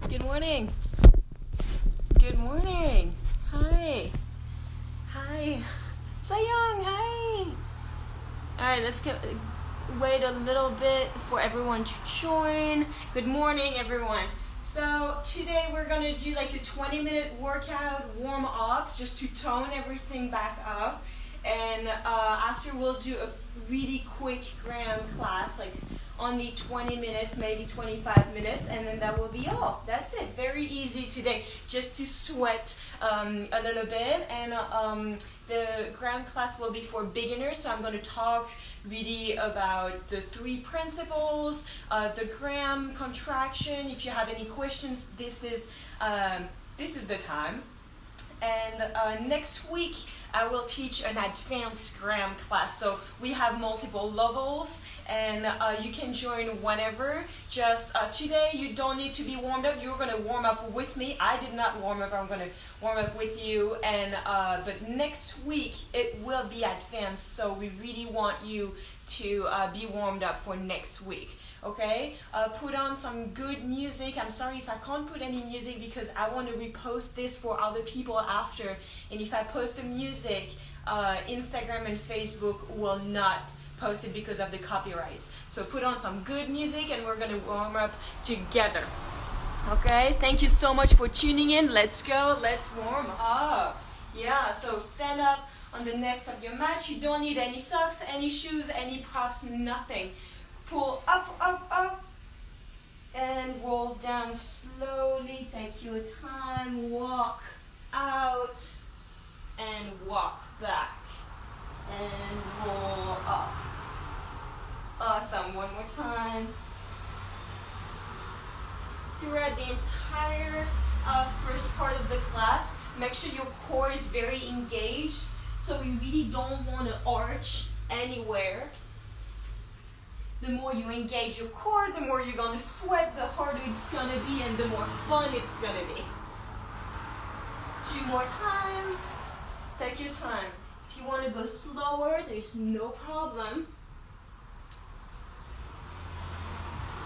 Good morning. Good morning. Hi. Hi. Sayong, hi. Alright, wait a little bit for everyone to join. Good morning, everyone. So today we're going to do like a 20-minute workout warm up just to tone everything back up. And after we'll do a really quick Graham class, like only 20 minutes, maybe 25 minutes, and then that will be all. That's it. Very easy today, just to sweat a little bit. And the Graham class will be for beginners, so I'm going to talk really about the 3 principles, the Graham contraction. If you have any questions, this is the time. And next week, I will teach an advanced Graham class. So we have multiple levels, and you can join whenever. Just today, you don't need to be warmed up. You're going to warm up with me. I did not warm up. I'm going to warm up with you. And but next week, it will be advanced. So we really want you to be warmed up for next week. Okay? Put on some good music. I'm sorry if I can't put any music because I want to repost this for other people after. And if I post the music, Instagram and Facebook will not post it because of the copyrights. So put on some good music and we're going to warm up together. Okay? Thank you so much for tuning in. Let's go. Let's warm up. Yeah, so stand up on the necks of your mat. You don't need any socks, any shoes, any props, nothing. Pull up, up, up, and roll down slowly. Take your time. Walk out and walk back and roll up. Awesome. One more time. Throughout the entire first part of the class, make sure your core is very engaged. So you really don't want to arch anywhere. The more you engage your core, the more you're going to sweat, the harder it's going to be, and the more fun it's going to be. 2 more times. Take your time. If you want to go slower, there's no problem.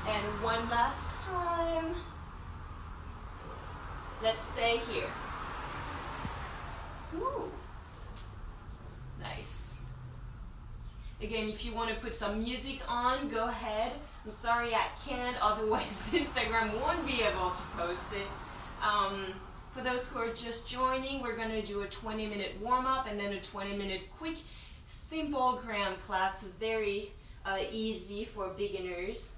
And one last time. Let's stay here. Woo. Nice. Again, if you want to put some music on, go ahead. I'm sorry I can't, otherwise Instagram won't be able to post it. For those who are just joining, we're going to do a 20-minute warm-up and then a 20-minute quick, simple Graham class. Very easy for beginners.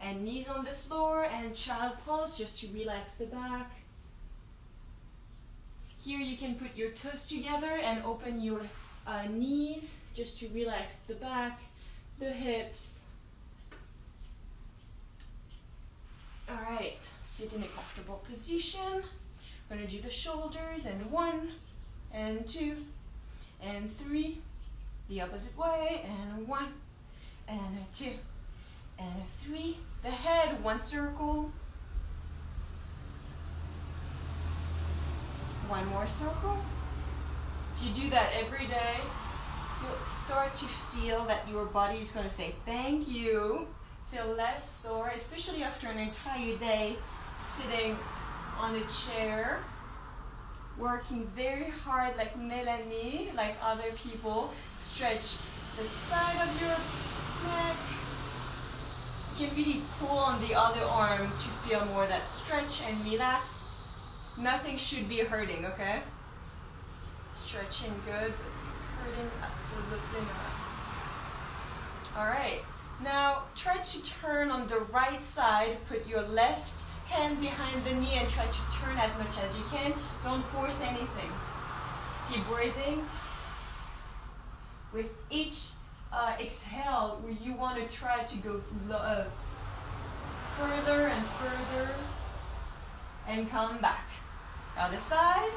And knees on the floor and child pose just to relax the back. Here you can put your toes together and open your knees just to relax the back, the hips. All right, sit in a comfortable position. We're going to do the shoulders, and 1 and 2 and 3, the opposite way, and 1 and 2 and 3. The head, 1 circle. 1 more circle. If you do that every day, you'll start to feel that your body is going to say thank you, feel less sore, especially after an entire day sitting on a chair, working very hard like Melanie, like other people. Stretch the side of your neck. You can really pull on the other arm to feel more that stretch and relax. Nothing should be hurting, okay? Stretching good, but hurting absolutely not. All right, now try to turn on the right side. Put your left hand behind the knee and try to turn as much as you can. Don't force anything. Keep breathing. With each exhale, you want to try to go further and further and come back. Other side.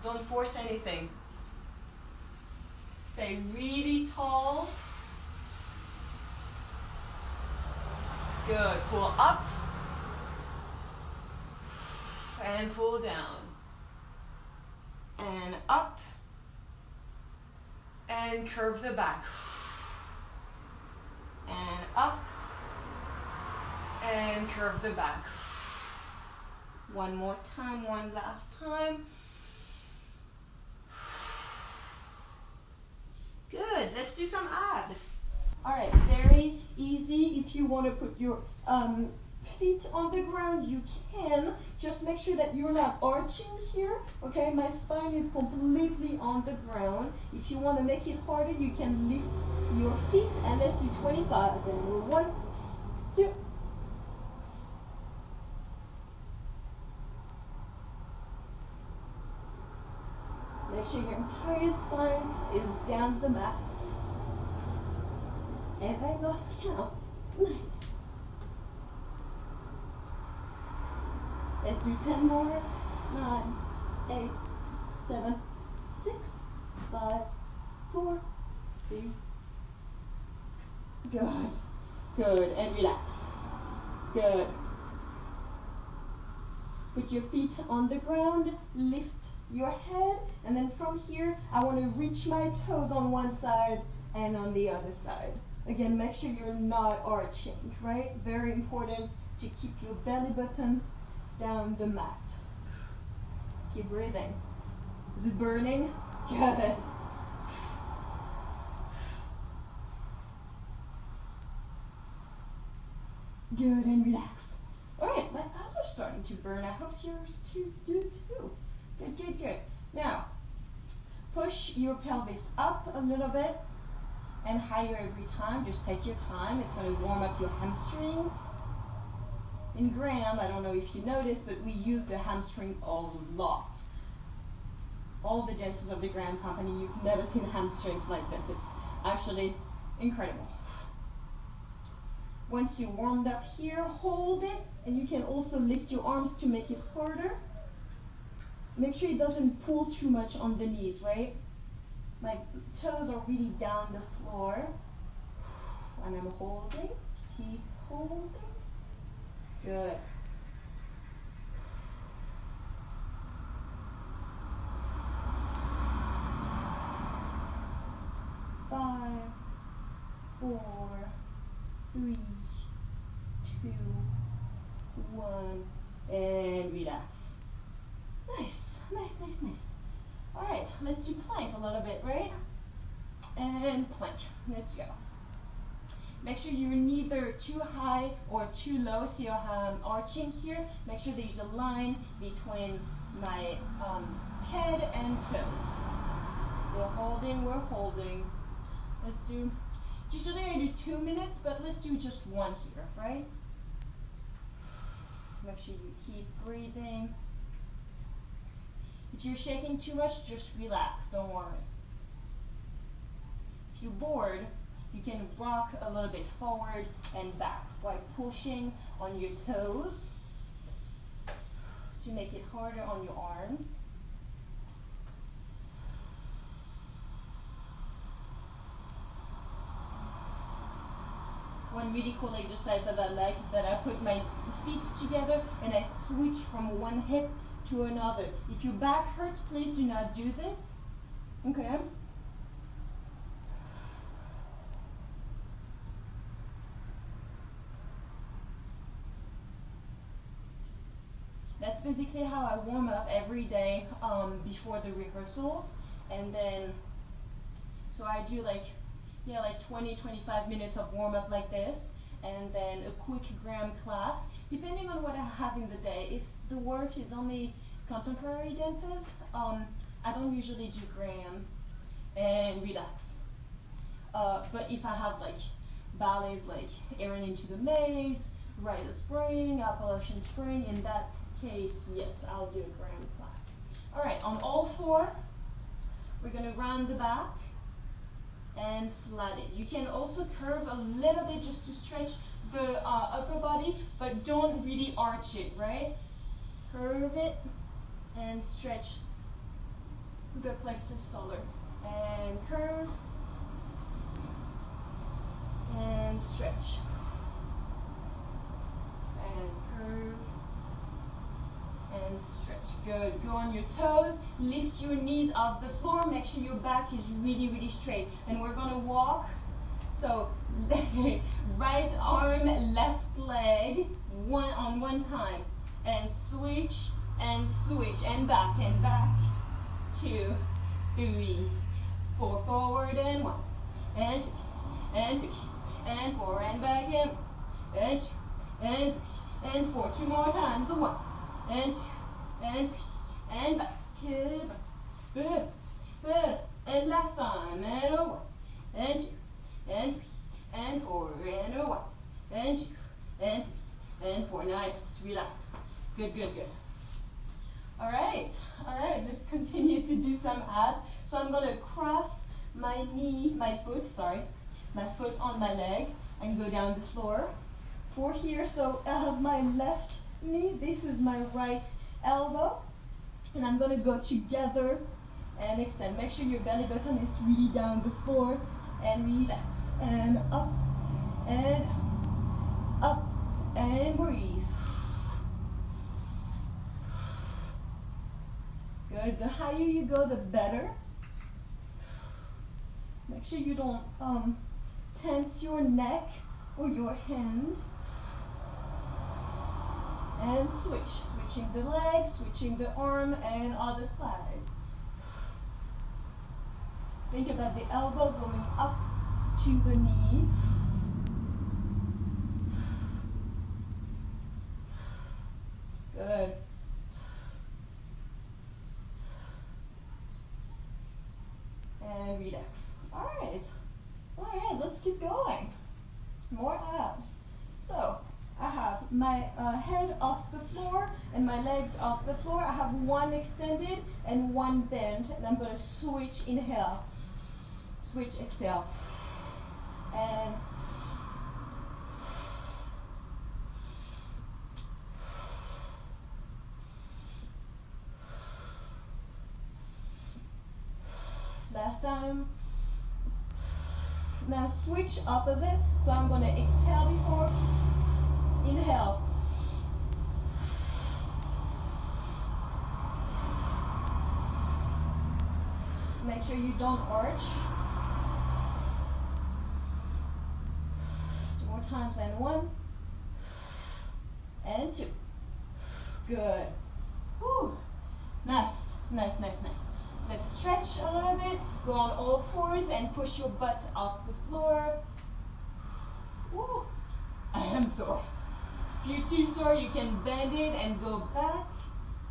Don't force anything. Stay really tall. Good. Pull up and pull down. And up and curve the back. And up And curve the back. One more time, one last time. Good, let's do some abs. All right, very easy. If you want to put your feet on the ground, you can. Just make sure that you're not arching here, okay? My spine is completely on the ground. If you want to make it harder, you can lift your feet, and let's do 25. Then we're 1, 2. Make sure your entire spine is down the mat. And I lost count. Nice. Let's do 10 more. 9, 8, 7, 6, 5, 4, 3. Good. Good. And relax. Good. Put your feet on the ground. Lift your head. And then from here, I want to reach my toes on one side and on the other side. Again, make sure you're not arching, right? Very important to keep your belly button down the mat. Keep breathing. Is it burning? Good. Good, and relax. All right, my abs are starting to burn. I hope yours do too. Good, good, good. Now, push your pelvis up a little bit and higher every time. Just take your time. It's going to warm up your hamstrings. In Graham, I don't know if you noticed, but we use the hamstring a lot. All the dancers of the Graham Company, you've never seen hamstrings like this. It's actually incredible. Once you're warmed up here, hold it, and you can also lift your arms to make it harder. Make sure it doesn't pull too much on the knees, right? My toes are really down the floor. And I'm holding. Keep holding. Good. Five, 4, 3, 2, 1, and relax. Nice, nice, nice, nice. All right, let's do plank a little bit, right? And plank, let's go. Make sure you're neither too high or too low, so you're arching here. Make sure there's a line between my head and toes. We're holding. Let's do, usually I do 2 minutes, but let's do just 1 here, right? Make sure you keep breathing. If you're shaking too much, just relax, don't worry. If you're bored, you can rock a little bit forward and back while pushing on your toes to make it harder on your arms. One really cool exercise that I like is that I put my feet together and I switch from one hip to another. If your back hurts, please do not do this. Okay? That's basically how I warm up every day before the rehearsals. And then, so I do like 20, 25 minutes of warm up like this, and then a quick Graham class, depending on what I have in the day. If the work is only contemporary dances, I don't usually do Graham and relax. But if I have like ballets like Aaron into the Maze, Rite of Spring, Appalachian Spring, in that case, yes, I'll do a Graham class. All right, on all 4, we're gonna round the back and flatten. You can also curve a little bit just to stretch the upper body, but don't really arch it, right? Curve it and stretch the plexus solar. And curve and stretch. And curve and stretch. Good. Go on your toes. Lift your knees off the floor. Make sure your back is really, really straight. And we're going to walk. So right arm, left leg on one time, and switch and back, 2, 3, 4, forward and 1, and 2, and 3, and 4, and back and 2, and 3, and 4, 2 more times, 1, and 2, and 3, and back, and last time, and 1, and 2, and 3, and 4, and 1, and 2, and 3, and 4. Nice, relax. Good. All right, let's continue to do some abs. So I'm gonna cross my foot on my leg and go down the floor. For here, so I have my left knee, this is my right elbow, and I'm gonna go together and extend. Make sure your belly button is really down the floor, and relax, and up, and breathe. Good, the higher you go, the better. Make sure you don't tense your neck or your hand. And switching the leg, switching the arm, and other side. Think about the elbow going up to the knee. Good. And relax. All right, let's keep going. More abs. So, I have my head off the floor and my legs off the floor. I have one extended and one bent, and I'm going to switch, inhale, switch, exhale, and last time. Now switch opposite, so I'm going to exhale before, inhale. Make sure you don't arch. 2 more times, and 1, and 2. Good. Whew. Nice. Let's stretch a little bit, go on all fours and push your butt off the floor. Woo. I am sore. If you're too sore, you can bend it and go back.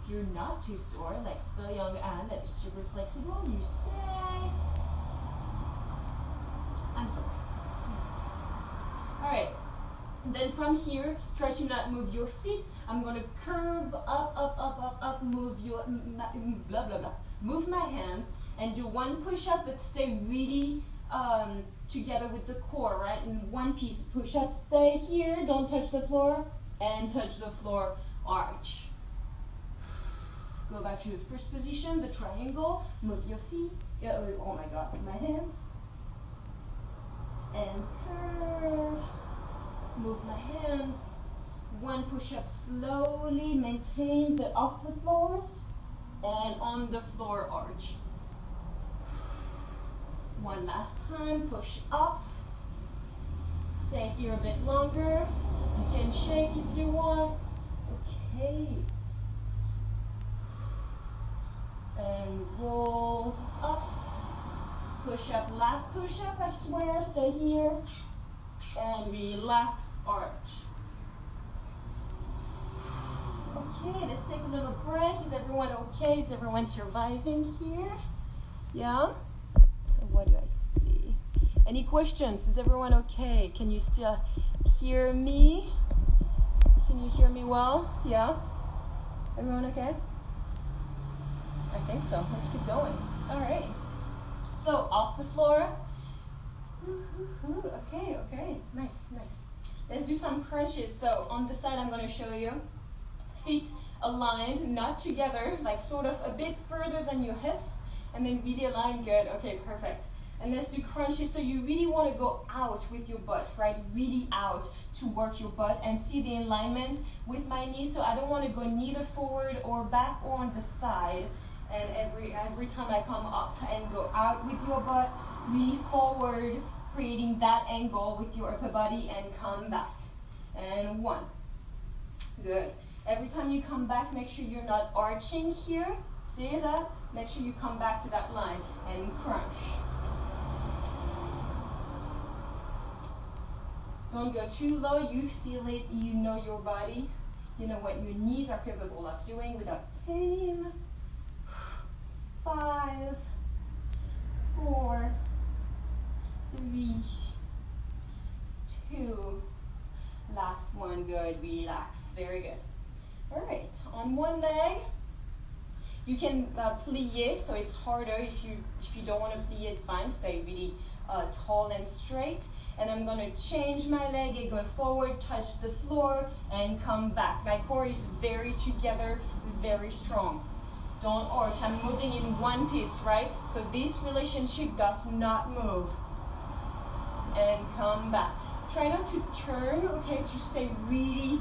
If you're not too sore, like So Young Ann, that is super flexible, you stay. I'm sore. All right. Then from here, try to not move your feet. I'm going to curve up, move your, move my hands, and do one push-up, but stay really together with the core, right? In one piece push-up. Stay here, don't touch the floor, and touch the floor, arch. Go back to the first position, the triangle, move your feet. Oh my God, my hands. And curve. Move my hands. One push-up slowly, maintain the off the floor, and on the floor arch. One last time, push up. Stay here a bit longer. You can shake if you want. Okay. And roll up. Push up, last push up, I swear, stay here. And relax, arch. Okay, let's take a little break. Is everyone okay? Is everyone surviving here? Yeah? What do I see? Any questions? Is everyone okay? Can you still hear me? Can you hear me well? Yeah? Everyone okay? I think so. Let's keep going. All right. So, off the floor. Okay. Nice. Let's do some crunches. So, on the side, I'm going to show you. Feet aligned, not together, like sort of a bit further than your hips, and then really aligned. Good. Okay, perfect. And let's do crunches. So you really want to go out with your butt, right? Really out to work your butt and see the alignment with my knees. So I don't want to go neither forward or back or on the side. And every time I come up and go out with your butt, really forward, creating that angle with your upper body, and come back. and 1. Good. Every time you come back, make sure you're not arching here. See that? Make sure you come back to that line and crunch. Don't go too low. You feel it. You know your body. You know what your knees are capable of doing without pain. 5, 4, 3, 2. Last one. Good. Relax. Very good. All right. On one leg, you can plier, so it's harder. If you don't want to plier, it's fine. Stay really tall and straight. And I'm going to change my leg and go forward, touch the floor, and come back. My core is very together, very strong. Don't arch. I'm moving in one piece, right? So this relationship does not move. And come back. Try not to turn, okay, to stay really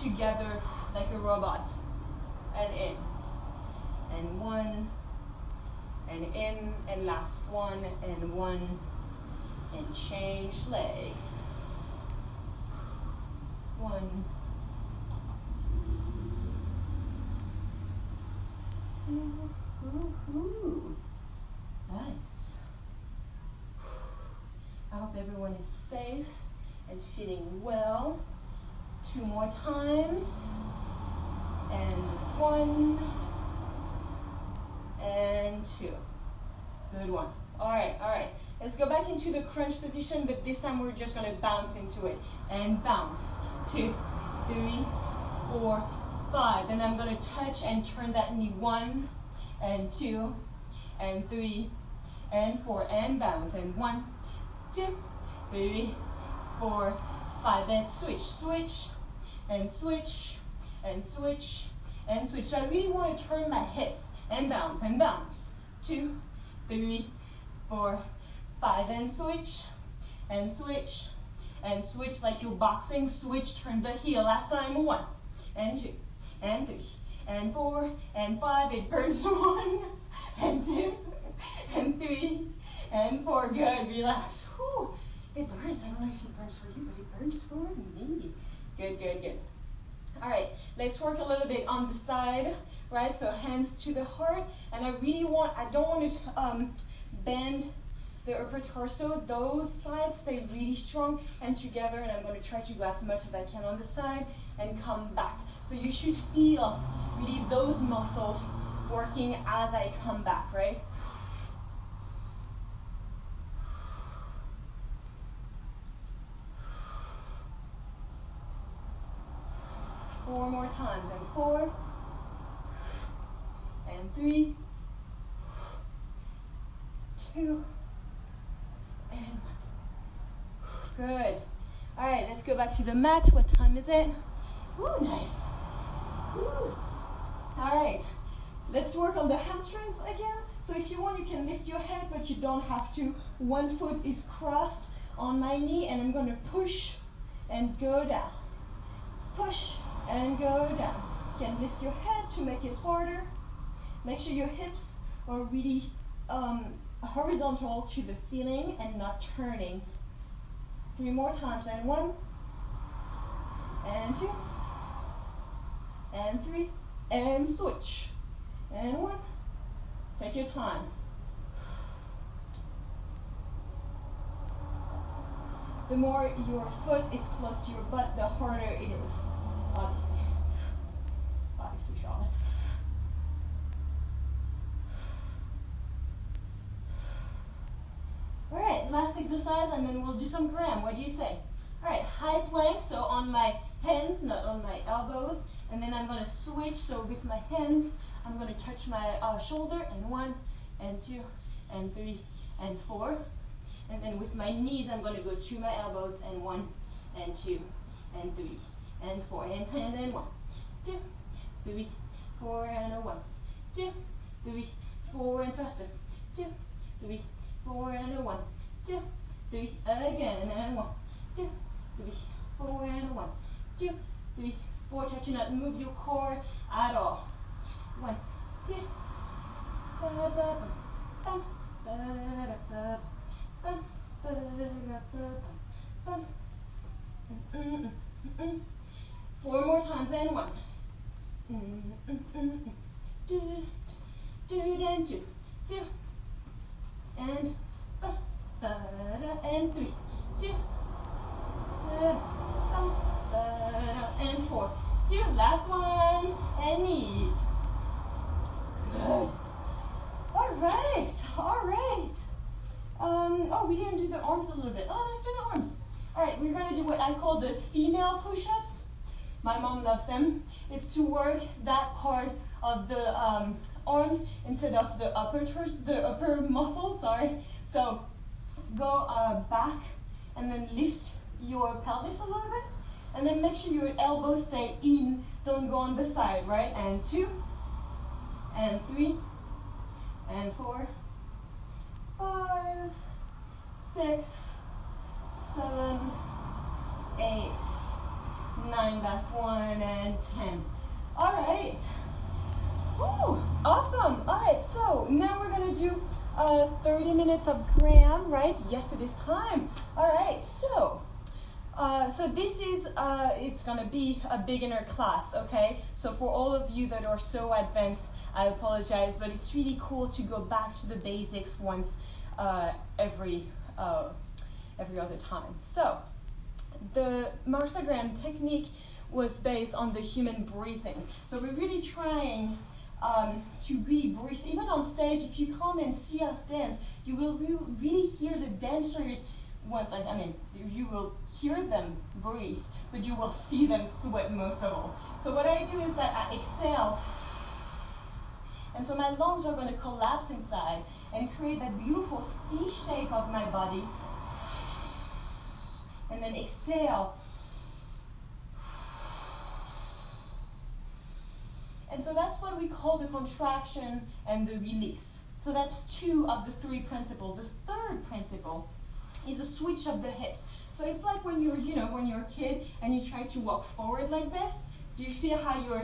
together like a robot. And in. And 1. And in. And last 1. And 1. And change legs. 1. Nice. I hope everyone is safe and feeling well. 2 more times. And 1. And 2. Good one. All right. Let's go back into the crunch position, but this time we're just gonna bounce into it. And bounce. 2, 3, 4, 5. Then I'm gonna touch and turn that knee. 1, and 2, and 3, and 4, and bounce. And 1, 2, 3, 4, 5. And switch, and switch, and switch, and switch. I really want to turn my hips and bounce, 2, 3, 4, 5, and switch, and switch, and switch like you're boxing. Switch, turn the heel. Last time. 1, and 2, and 3, and 4, and 5. It burns. 1, and 2, and 3, and 4. Good. Relax. Whew. It burns. I don't know if it burns for you, but it burns for me. Good. All right. Let's work a little bit on the side. Right. So hands to the heart, and I don't want to bend the upper torso. Those sides stay really strong and together, and I'm going to try to go as much as I can on the side and come back. So you should feel really those muscles working as I come back, right? Four more times, and 4, and 3, 2, and 1. Good. All right, let's go back to the mat. What time is it? Ooh, nice. Ooh. All right, let's work on the hamstrings again. So if you want, you can lift your head, but you don't have to. One foot is crossed on my knee, and I'm going to push and go down. Push and go down. You can lift your head to make it harder. Make sure your hips are really horizontal to the ceiling and not turning. 3 more times, and 1, and 2, and 3, and switch, and 1. Take your time. The more your foot is close to your butt, the harder it is, obviously, Charlotte. All right, last exercise, and then we'll do some gram. What do you say? All right, high plank, so on my hands, not on my elbows, and then I'm going to switch. So with my hands, I'm going to touch my shoulder, and 1, and 2, and 3, and 4. And then with my knees, I'm going to go to my elbows, and 1, and 2, and 3, and 4. And then 1, 2, 3, 4, and a 1, 2, 3, 4, and faster. 2, 3, 4, and a 1, 2, 3, again, and 1, 2, 3, 4, and a 1, 2, 3, 4. Try to not move your core at all. 1, 2, 4 more times and 1. Do, and 2. Do. And and 3. 2. And 4. 2. Last one. And knees. Good. All right. Oh, we didn't do the arms a little bit. Oh, let's do the arms. All right, we're gonna do what I call the female push-ups. My mom loves them. It's to work that part of the arms instead of the upper muscle. Sorry. So go back and then lift your pelvis a little bit, and then make sure your elbows stay in. Don't go on the side, right? And 2, and 3, and 4, 5, 6, 7, 8, 9, that's 1, and 10. All right. Woo, awesome. All right, so now we're gonna do 30 minutes of Graham, right? Yes, it is time. All right, so this is, it's gonna be a beginner class, okay? So for all of you that are so advanced, I apologize, but it's really cool to go back to the basics once every other time. So the Martha Graham technique was based on the human breathing. So we're really trying to really breathe. Even on stage, if you come and see us dance, you will really hear the dancers you will hear them breathe, but you will see them sweat most of all. So what I do is that I exhale, and so my lungs are going to collapse inside and create that beautiful C shape of my body, and then exhale. And so that's what we call the contraction and the release. So that's 2 of the 3 principles. The third principle is a switch of the hips. So it's like when you're a kid and you try to walk forward like this. Do you feel how your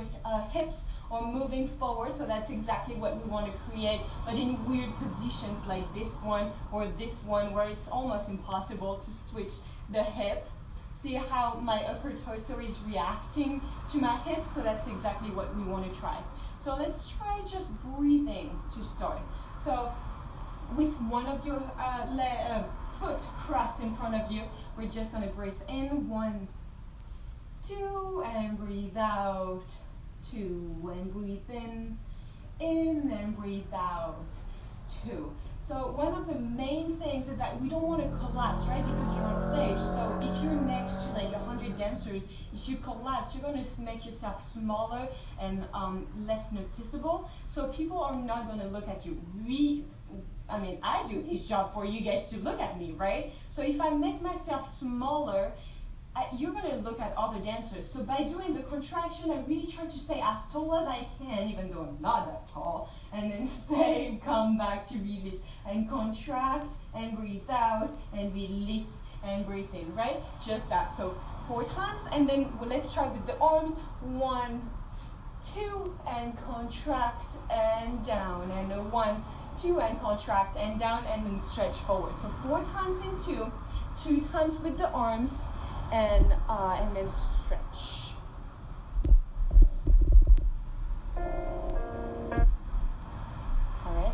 hips are moving forward? So that's exactly what we want to create, but in weird positions like this one or this one, where it's almost impossible to switch the hip. See how my upper torso is reacting to my hips? So that's exactly what we want to try. So let's try just breathing to start. So with one of your foot crossed in front of you, we're just going to breathe in, 1, 2, and breathe out, 2, and breathe in, and breathe out, 2. So one of the main things is that we don't want to collapse, right? Because you're on stage. So if you're next to like 100 dancers, if you collapse, you're going to make yourself smaller and less noticeable. So people are not going to look at you. I do this job for you guys to look at me, right? So if I make myself smaller, you're going to look at other dancers. So by doing the contraction, I really try to stay as tall as I can, even though I'm not that tall, and then stay, come back to release, and contract, and breathe out, and release, and breathe in, right? Just that. So 4 times, and then let's try with the arms. 1, 2, and contract, and down, and 1, 2, and contract, and down, and then stretch forward. So 4 times in 2, 2 times with the arms, and then stretch. All right.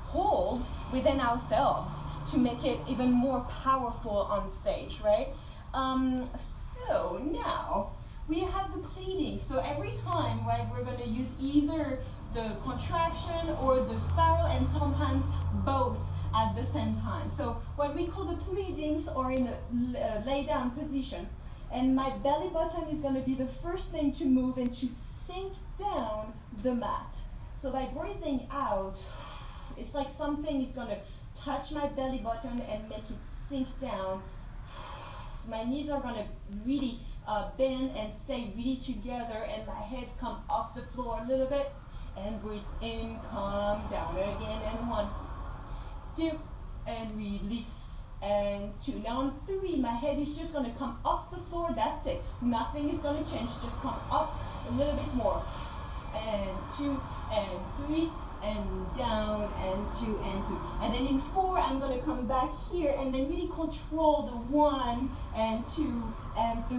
hold within ourselves to make it even more powerful on stage, right? So now we have the pleating. So every time, right, we're going to use either the contraction or the spiral, and sometimes both at the same time. So what we call the pleatings are in a lay down position. And my belly button is going to be the first thing to move and to sink down the mat. So by breathing out, it's like something is going to touch my belly button and make it sink down. My knees are going to really bend and stay really together, and my head come off the floor a little bit. And breathe in, come down again, and 1, 2, and release. And 2. Now on 3, my head is just going to come off the floor. That's it. Nothing is going to change. Just come up a little bit more. And 2, and 3, and down, and 2, and 3. And then in 4, I'm going to come back here and then really control the 1, and 2, and 3,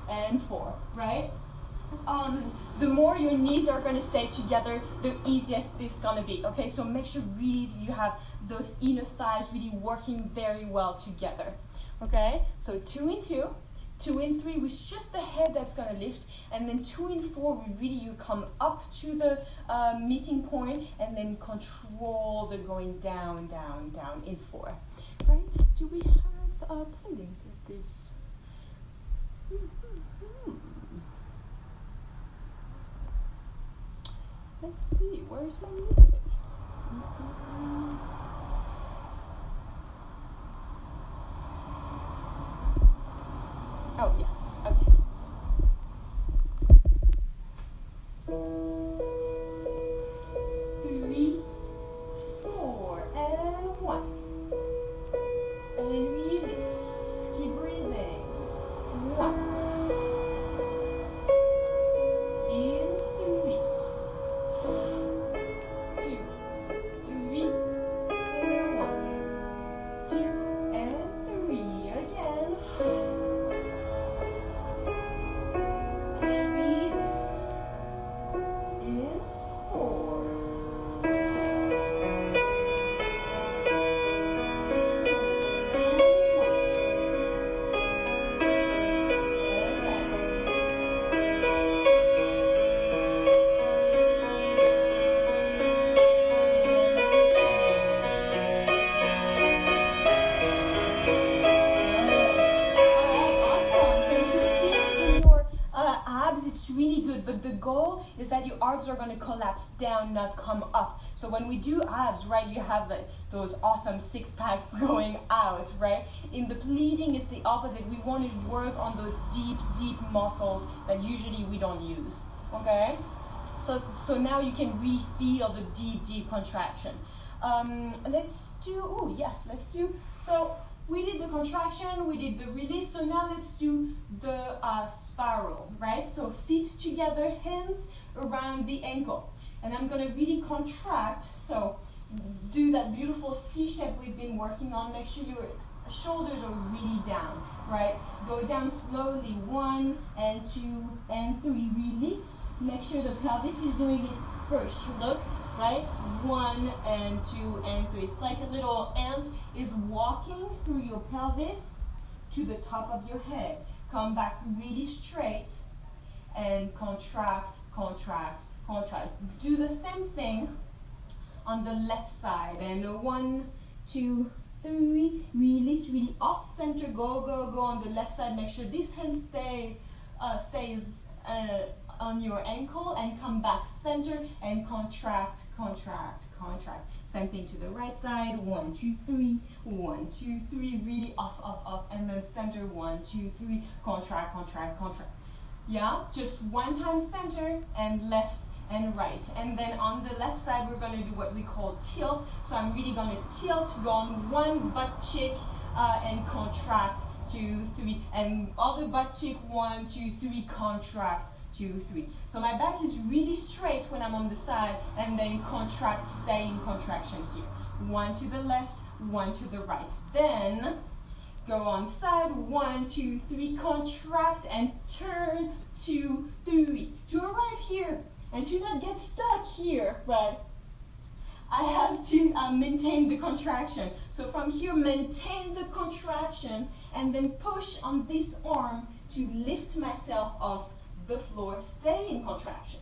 and 4. Right? The more your knees are going to stay together, the easiest this is going to be. Okay, so make sure really you have those inner thighs really working very well together. Okay, so 2 in 2, 2 in 3 with just the head that's going to lift, and then 2 in 4, you come up to the meeting point and then control the going down, down, down in 4. Right? Do we have pleatings at this? Let's see, where's my music? Oh, yes, okay. 3, 4, and 1. And release. Keep breathing. 1. Are going to collapse down, not come up. So when we do abs, right, you have like those awesome 6 packs going out, right? In the pleating, it's the opposite. We want to work on those deep muscles that usually we don't use. Okay? So now you can feel the deep contraction. Let's do. So we did the contraction, we did the release. So now let's do the spiral, right? So feet together, hands around the ankle, and I'm going to really contract. So do that beautiful C shape we've been working on. Make sure your shoulders are really down, right? Go down slowly. 1 and 2 and 3. Release. Make sure the pelvis is doing it first. Look, right? 1 and 2 and 3. It's like a little ant is walking through your pelvis to the top of your head. Come back really straight and contract. Do the same thing on the left side. And 1, 2, 3. Release, really off center. Go on the left side. Make sure this hand stays on your ankle, and come back center and contract. Same thing to the right side. 1, 2, 3. 1, 2, 3. Really off, and then center. 1, 2, 3. Contract. Yeah, just one time center and left and right. And then on the left side, we're going to do what we call tilt. So I'm really going to tilt, go on one butt cheek and contract, 2, 3. And other butt cheek, 1, 2, 3, contract, 2, 3. So my back is really straight when I'm on the side, and then contract, stay in contraction here. 1 to the left, 1 to the right. Then go on side, 1, 2, 3, contract, and turn, 2, 3. To arrive here, and to not get stuck here, right? I have to maintain the contraction. So from here, maintain the contraction and then push on this arm to lift myself off the floor, stay in contraction.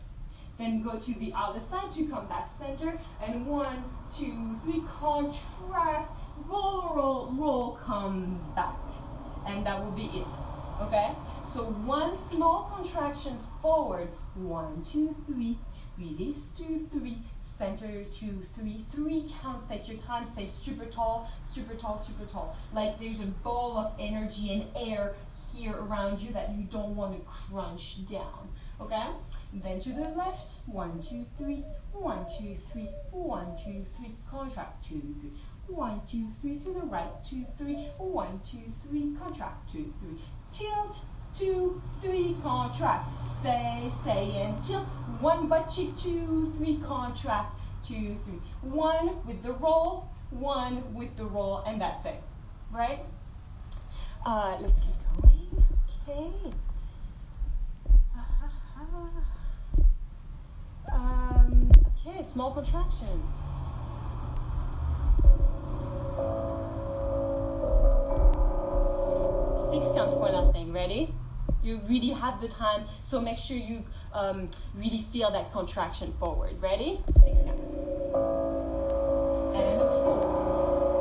Then go to the other side to come back center, and 1, 2, 3, contract, roll, roll, roll, come back. And that will be it, okay? So one small contraction forward, 1, 2, 3, release, 2, 3, center, 2, 3, 3 counts, take your time, stay super tall, super tall, super tall. Like there's a ball of energy and air here around you that you don't want to crunch down, okay? Then to the left, 1, 2, 3, 1, 2, 3, 1, 2, 3, contract, 2, 3, 1, 2, 3, to the right, 2, 3, 1, 2, 3, contract, 2, 3, tilt, 2, 3, contract, stay and tilt, 1 butt cheek, 2, 3, contract, 2, 3, 1 with the roll, 1 with the roll, and that's it, right? Let's keep going, okay. Okay, small contractions. 6 counts for nothing. Ready? You really have the time, so make sure you really feel that contraction forward. Ready? 6 counts. And 4,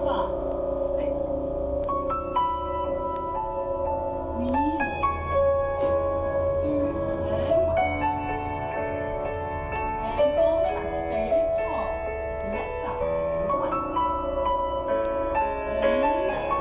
5, 6. Release. 2, 3, and 1. And contract. Stay tall. Left side. And 1. And left.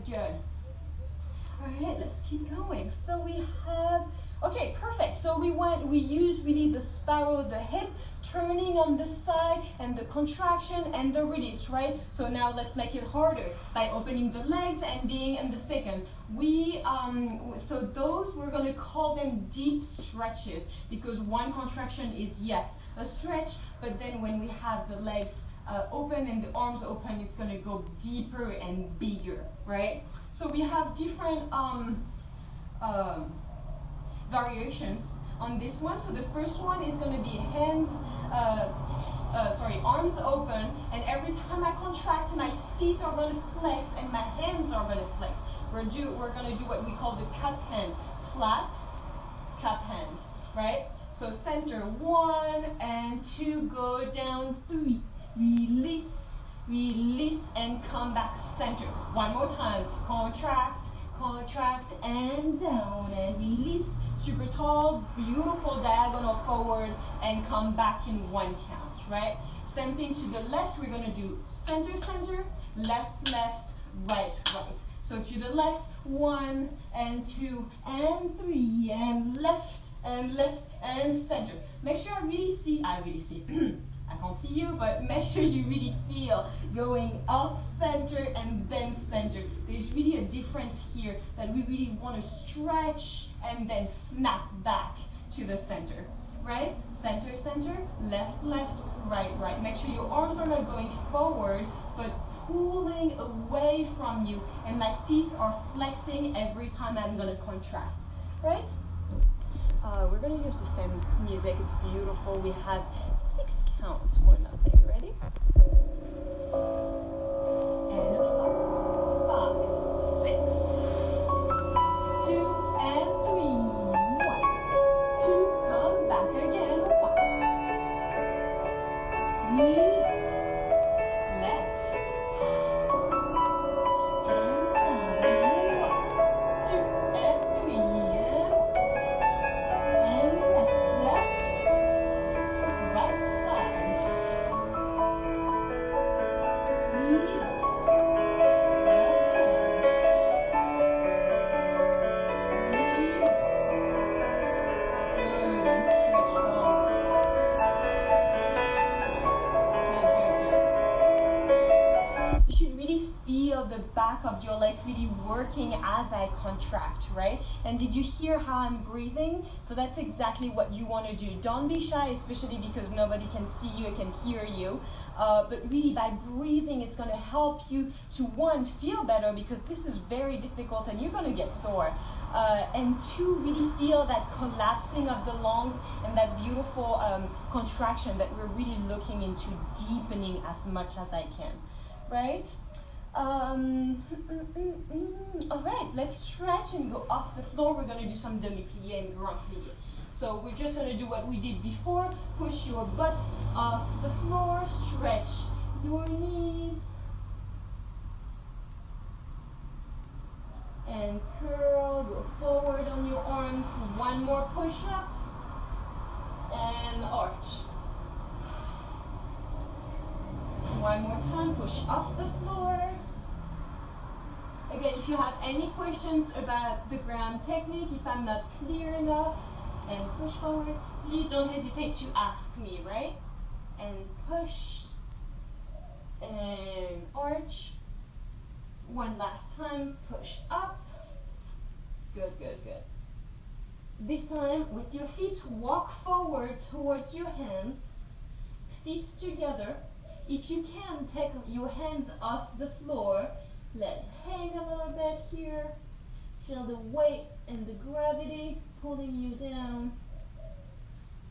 Good. All right, let's keep going. So we have, okay, perfect. So we use really the spiral, the hip, turning on the side, and the contraction and the release, right? So now let's make it harder by opening the legs and being in the second. So those, we're gonna call them deep stretches, because one contraction is, yes, a stretch, but then when we have the legs open and the arms open, it's going to go deeper and bigger, right? So we have different variations on this one. So the first one is going to be arms open, and every time I contract, my feet are going to flex and my hands are going to flex. We're going to do what we call the cup hand, flat cup hand, right? So center, 1 and 2, go down, 3. Release, and come back center. One more time. Contract, and down, and release. Super tall, beautiful diagonal forward, and come back in 1 count, right? Same thing to the left. We're going to do center, left, right. So to the left, 1 and 2 and 3, and left, and center. Make sure I really see. I can't see you, but make sure you really feel going off center and then center. There's really a difference here that we really want to stretch and then snap back to the center, right? Center, left, right. Make sure your arms are not going forward, but pulling away from you, and my feet are flexing every time I'm going to contract, right? We're going to use the same music. It's beautiful. We have 6 counts for nothing. Ready? And 5, 6, 2 and 3. of your leg really working as I contract, right? And did you hear how I'm breathing? So that's exactly what you want to do. Don't be shy, especially because nobody can see you and can hear you. But really by breathing, it's going to help you to, one, feel better because this is very difficult and you're going to get sore. And two, really feel that collapsing of the lungs and that beautiful contraction that we're really looking into deepening as much as I can, right? All right, let's stretch and go off the floor. We're going to do some demi-plie and grand plie. So we're just going to do what we did before. Push your butt off the floor, stretch your knees, and curl, go forward on your arms. One more push up, and arch. One more time, push off the floor. Again, if you have any questions about the ground technique, if I'm not clear enough, and push forward, please don't hesitate to ask me, right? And push, and arch. One last time, push up. Good, good, good. This time, with your feet, walk forward towards your hands, feet together. If you can, take your hands off the floor, let it hang a little bit here. Feel the weight and the gravity pulling you down.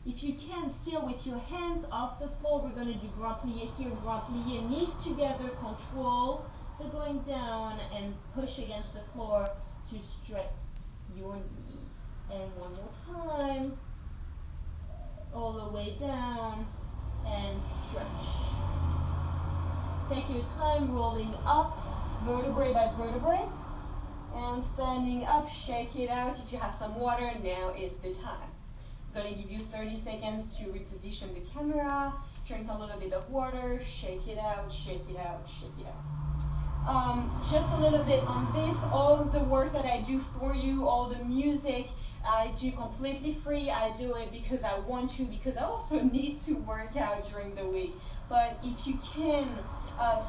If you can, still with your hands off the floor, we're going to do grand plie here, grand plie, knees together, control the going down and push against the floor to stretch your knees. And one more time, all the way down and stretch. Take your time rolling up, vertebrae by vertebrae. And standing up, shake it out. If you have some water, now is the time. I'm going to give you 30 seconds to reposition the camera, drink a little bit of water, shake it out, shake it out, shake it out. Just a little bit on this, all of the work that I do for you, all the music, I do completely free. I do it because I want to, because I also need to work out during the week. But if you can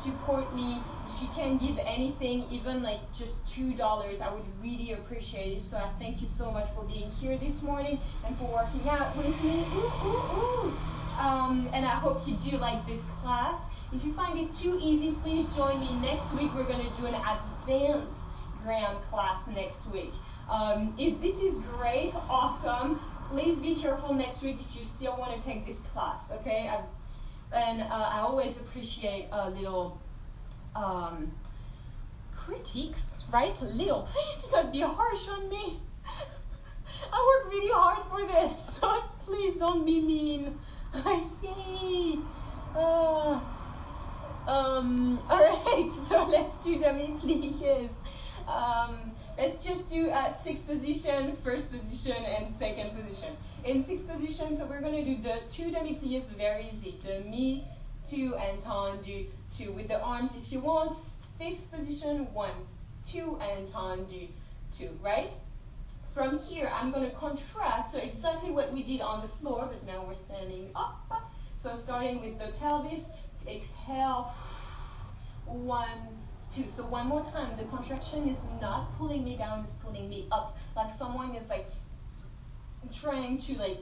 support me, if you can give anything, even like just $2, I would really appreciate it. So I thank you so much for being here this morning and for working out with me. And I hope you do like this class. If you find it too easy, please join me next week. We're going to do an advanced gram class next week. If this is great, awesome, please be careful next week if you still want to take this class, okay? I always appreciate a little critiques, right? Little. Please do not be harsh on me. I work really hard for this, so please don't be mean. Yay! Alright, so let's do demi-pliés. Let's just do 6th position, 1st position, and 2nd position. In 6th position, so we're going to do the 2 demi-pliés, very easy. Demi, 2, and tendu, 2. With the arms, if you want, 5th position, 1, 2, and tendu, 2, right? From here, I'm going to contract, so exactly what we did on the floor, but now we're standing up. So starting with the pelvis, exhale, 1, 2. So one more time, the contraction is not pulling me down, it's pulling me up. Like someone is like trying to like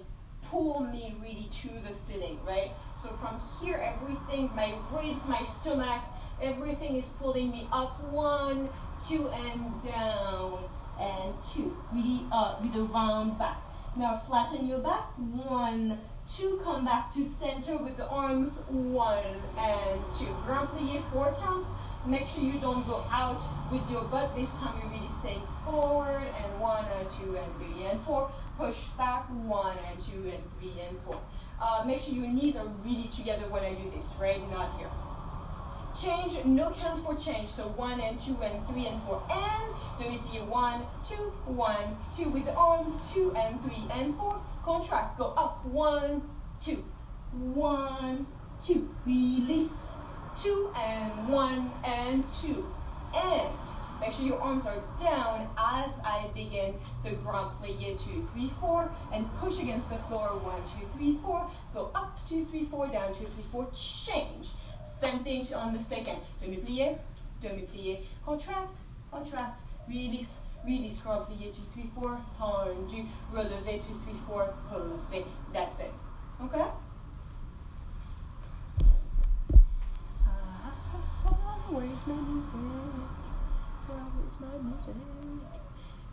pull me really to the ceiling, right? So from here, everything, my ribs, my stomach, everything is pulling me up. 1, 2, and down, and 2. Really up with a round back. Now flatten your back. 1, 2, come back to center with the arms. 1 and 2. Grand plie, 4 counts. Make sure you don't go out with your butt. This time you really stay forward. And 1 and 2 and 3 and 4. Push back. 1 and 2 and 3 and 4. Make sure your knees are really together when I do this, right? Not here. Change, no counts for change. So 1 and 2 and 3 and 4. And demi-plie, 1, 2, 1, 2 with the arms. 2 and 3 and 4. Contract, go up. 1, 2, 1, 2. Release. 2 and 1 and 2. And make sure your arms are down as I begin the grand plie. 2, 3, 4, and push against the floor. 1, 2, 3, 4. Go up. 2, 3, 4. Down. 2, 3, 4. Change. Same thing on the second. Demi-plie, demi-plié, contract, contract, release, release, grand plié, 2, 3, 4, tendu, relevé, 2, 3, 4, posé. That's it. Okay? Where's my music? Where's my music?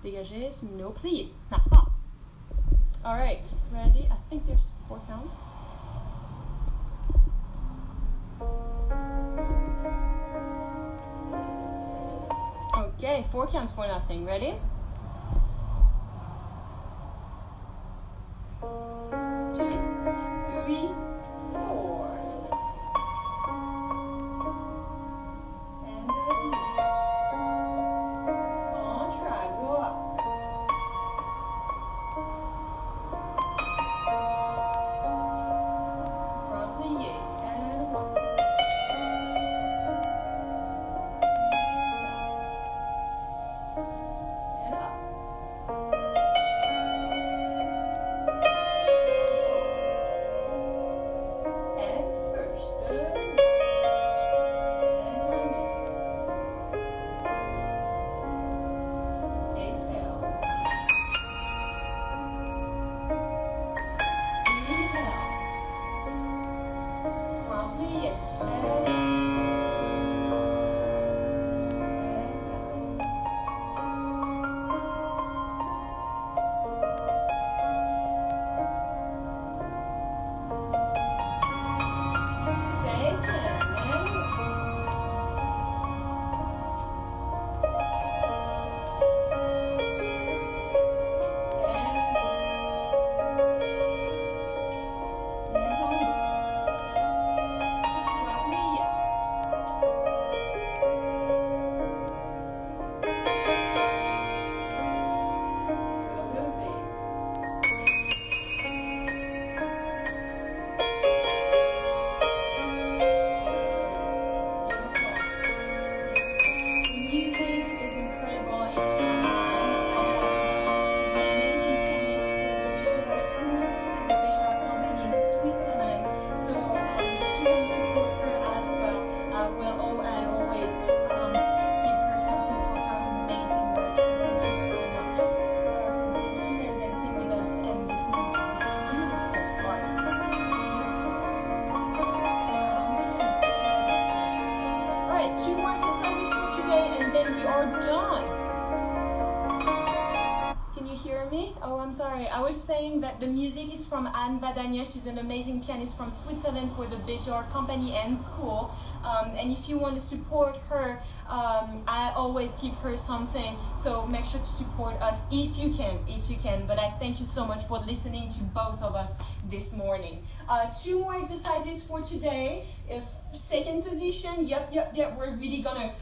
Dégagé, no plié. All right, ready? I think there's 4 counts. Okay, 4 counts for nothing. Ready? 2, 3, 4. And then contract, go up. Grand plié, and 1. And up. And first, and undo. Exhale. Inhale. Grand plié, and down. Second, and music is incredible. It's from she's an amazing pianist for the Béjart School and the Béjart Company in Switzerland. So if you want to support her as well, I always give her something for her amazing work. So thank you so much for being here and dancing with us and listening to her beautiful art. Alright, 2 more exercises for today and then we are done. Can you hear me? Oh, I'm sorry. I was saying that the music is from Anne Vadania. She's an amazing pianist from Switzerland for the Béjart Company and School. And if you want to support her, I always give her something. So make sure to support us if you can. But I thank you so much for listening to both of us this morning. 2 more exercises for today. Second position, yep, we're really gonna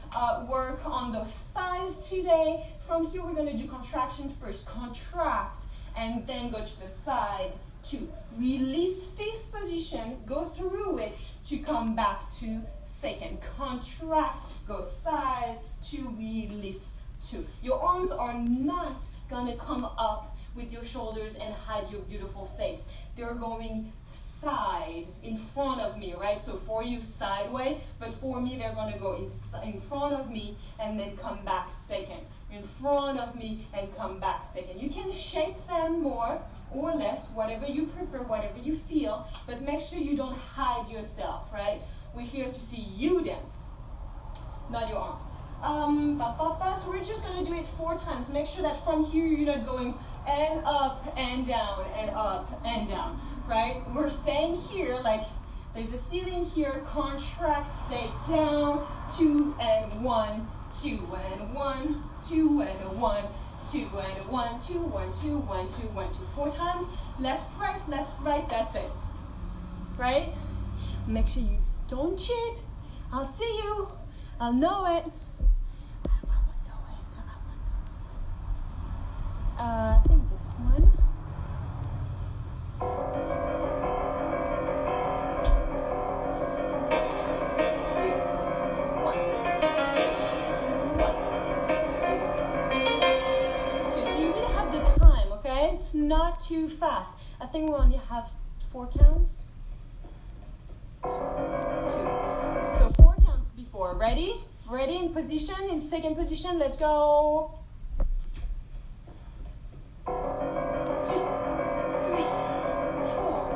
work on those thighs today. From here, we're gonna do contraction first, contract, and then go to the side, 2. Release, 5th position, go through it to come back to second. Contract, go side, 2, release, 2. Your arms are not gonna come up with your shoulders and hide your beautiful face. They're going side, in front of me, right? So for you, sideways, but for me, they're gonna go in front of me and then come back second. In front of me and come back second. You can shape them more or less, whatever you prefer, whatever you feel, but make sure you don't hide yourself, right? We're here to see you dance, not your arms. So we're just gonna do it 4 times. Make sure that from here you're not going and up and down and up and down, right? We're staying here, like there's a ceiling here, contract, stay down, 2 and 1, 2 and 1, 2 and 1, 2 and 1, 2, 1, 2, 1, 2, 1, 2. 4 times, left, right, that's it. Right? Make sure you don't cheat. I'll see you. I'll know it. I think this one. It's not too fast. I think we only have 4 counts. 2. So 4 counts before. Ready? Ready, in position, in second position, let's go. 2, 3, 4.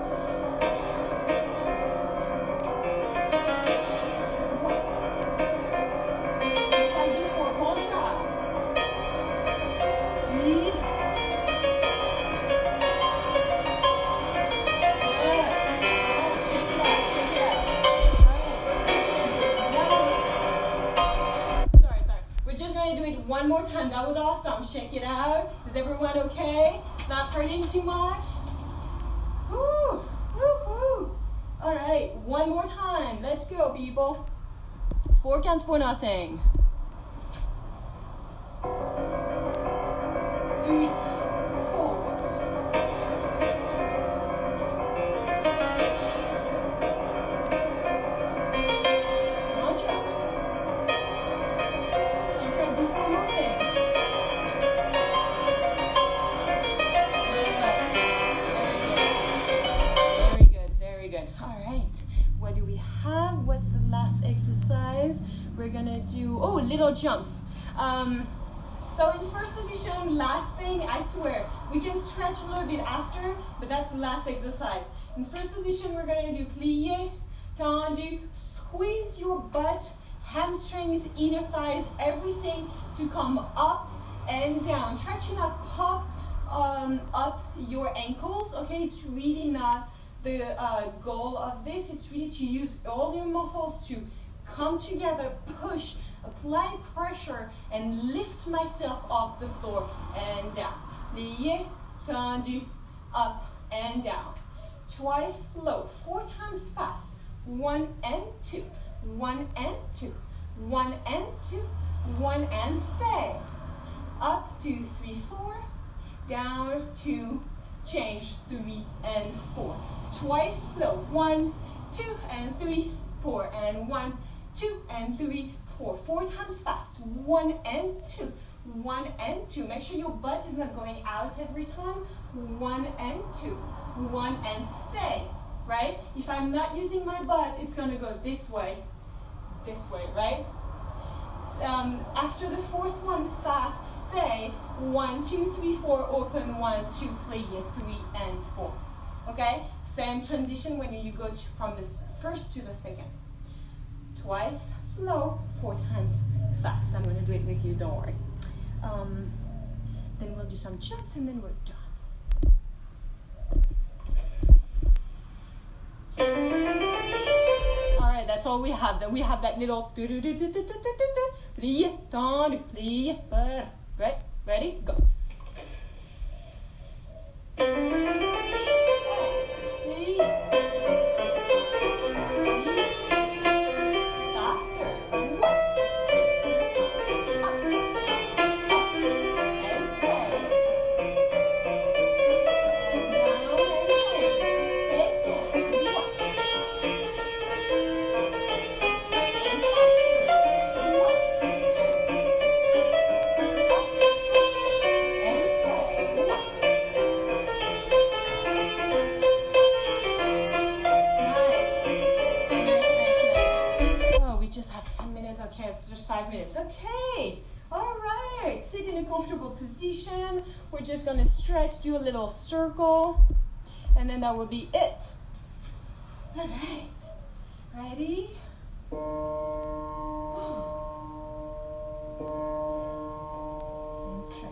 1. Like before, contract. Release. One more time. That was awesome. Shake it out. Is everyone okay? Not hurting too much? Woo! Woo! Woo! All right. One more time. Let's go, people. 4 counts for nothing. 3, 4. Exercise. We're gonna do little jumps. So in first position, last thing, I swear we can stretch a little bit after, but that's the last exercise. In first position, we're gonna do plié, tendu, squeeze your butt, hamstrings, inner thighs, everything to come up and down. Try to not pop up your ankles. Okay, it's really not the goal of this. It's really to use all your muscles to come together, push, apply pressure, and lift myself off the floor and down. Plié, tendu, up and down. Twice slow, 4 times fast. 1 and 2, 1 and 2, 1 and 2, 1 and stay. Up, 2, 3, 4, down, 2, change, 3 and 4. Twice slow, 1, 2 and 3, 4 and 1, 2 and 3, 4. 4 times fast. 1 and 2, 1 and 2. Make sure your butt is not going out every time. 1 and 2, 1 and stay. Right? If I'm not using my butt, it's gonna go this way, right? After the 4th one, fast, stay. 1, 2, 3, 4, open. 1, 2, plié, 3 and 4. Okay? Same transition when you go from the first to the second. Twice slow, 4 times fast. I'm gonna do it with you, don't worry. Then we'll do some jumps and then we're done. Alright, that's all we have. Then we have that little plié, tendu, plié, right? Ready? Go. Okay, all right, sit in a comfortable position. We're just gonna stretch, do a little circle, and then that will be it. All right, ready? And stretch.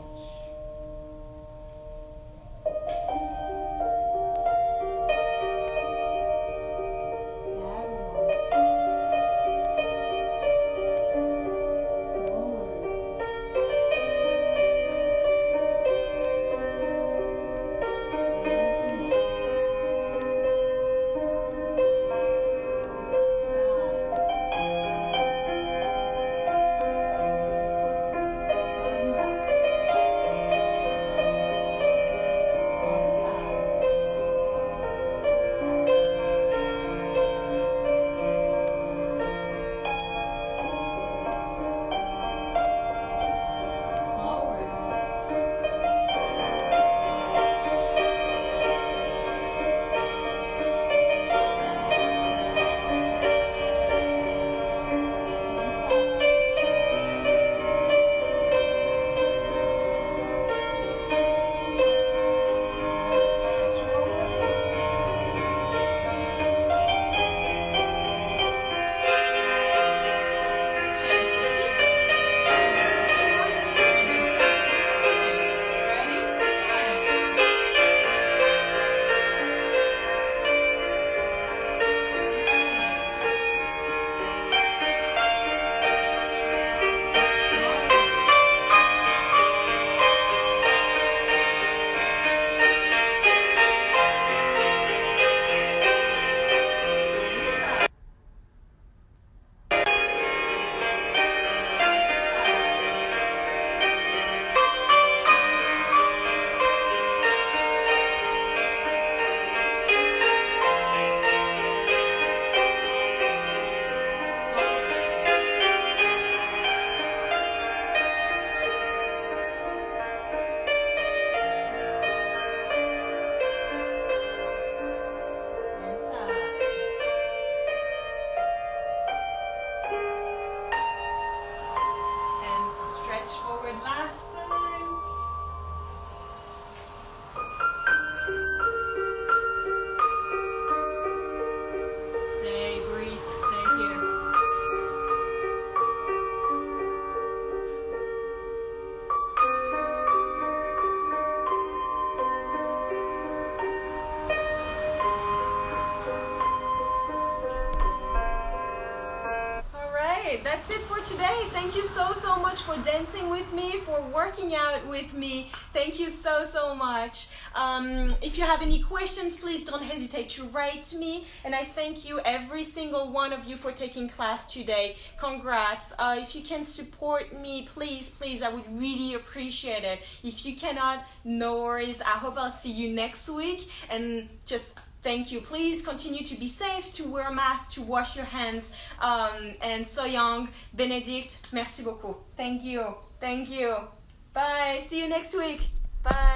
that's it for today. Thank you so much for dancing with me, for working out with me. Thank you so much. If you have any questions, please don't hesitate to write to me. And I thank you, every single one of you, for taking class today. Congrats. If you can support me, please, I would really appreciate it. If you cannot, no worries. I hope I'll see you next week. And just thank you. Please continue to be safe, to wear a mask, to wash your hands. And So-Young, Benedict, merci beaucoup. Thank you. Bye. See you next week. Bye.